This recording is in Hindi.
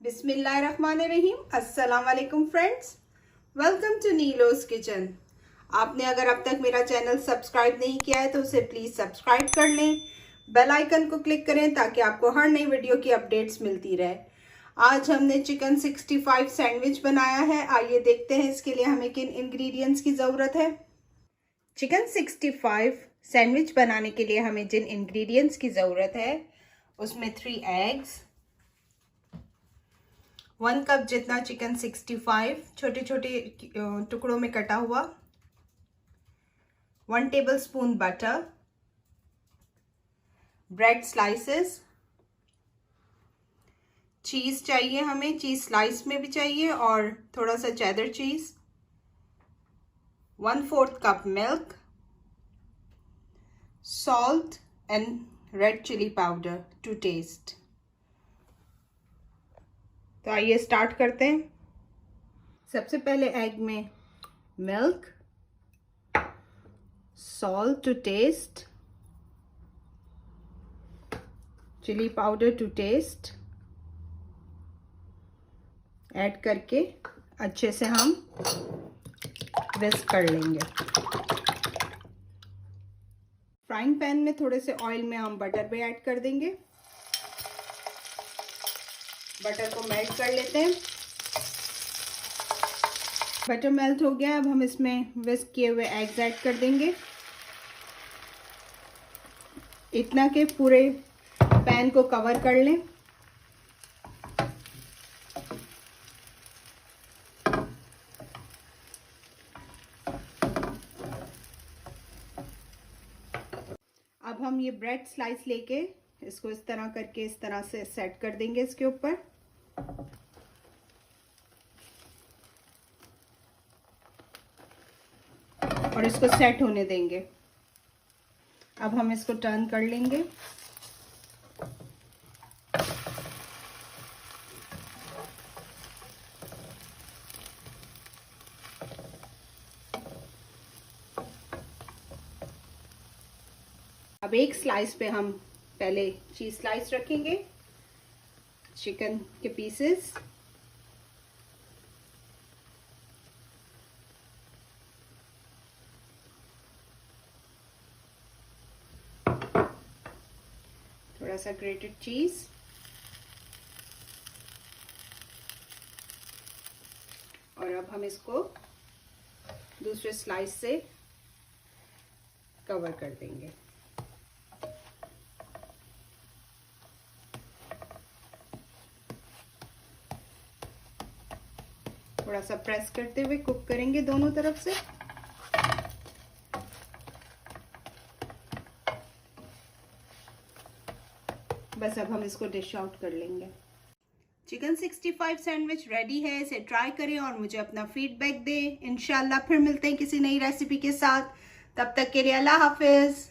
बिस्मिल्लाहिर्रहमानिर्रहीम। अस्सलाम वालेकुम friends, welcome to Neelo's kitchen. आपने अगर अब तक मेरा चैनल सब्सक्राइब नहीं किया है तो उसे प्लीज़ सब्सक्राइब कर लें, बेल आइकन को क्लिक करें ताकि आपको हर नई वीडियो की अपडेट्स मिलती रहे। आज हमने चिकन 65 सैंडविच बनाया है। आइए देखते हैं इसके लिए हमें किन इंग्रेडिएंट्स की ज़रूरत है। चिकन 65 सैंडविच बनाने के लिए हमें जिन इंग्रेडिएंट्स की ज़रूरत है उसमें 3 एग्स, 1 कप जितना चिकन 65 छोटे छोटे टुकड़ों में कटा हुआ, 1 टेबलस्पून बटर, ब्रेड स्लाइसेस, चीज़ चाहिए हमें, चीज़ स्लाइस में भी चाहिए और थोड़ा सा cheddar cheese, 1/4 cup milk, salt and red chilli powder to taste. तो आइए स्टार्ट करते हैं। सबसे पहले एग में milk, salt to taste, chilli powder to taste add करके अच्छे से हम विस्क कर लेंगे। फ्राइंग पैन में थोड़े से ऑयल में हम बटर भी ऐड कर देंगे। बटर को मेल्ट कर लेते हैं। बटर मेल्ट हो गया। अब हम इसमें विस्क किए हुए एग्स ऐड कर देंगे, इतना कि पूरे पैन को कवर कर लें। अब हम ये ब्रेड स्लाइस लेके इसको इस तरह करके इस तरह से सेट कर देंगे इसके ऊपर। और इसको सेट होने देंगे। अब हम इसको टर्न कर लेंगे। अब एक स्लाइस पे हम पहले चीज स्लाइस रखेंगे, चिकन के पीसेस, थोड़ा सा ग्रेटेड चीज और अब हम इसको दूसरे स्लाइस से कवर कर देंगे। थोड़ा सा प्रेस करते हुए कुक करेंगे दोनों तरफ से। बस अब हम इसको डिश आउट कर लेंगे। चिकन 65 सैंडविच रेडी है। इसे ट्राई करें और मुझे अपना फीडबैक दें। इंशाल्लाह फिर मिलते हैं किसी नई रेसिपी के साथ। तब तक के लिए अल्लाह हाफिज।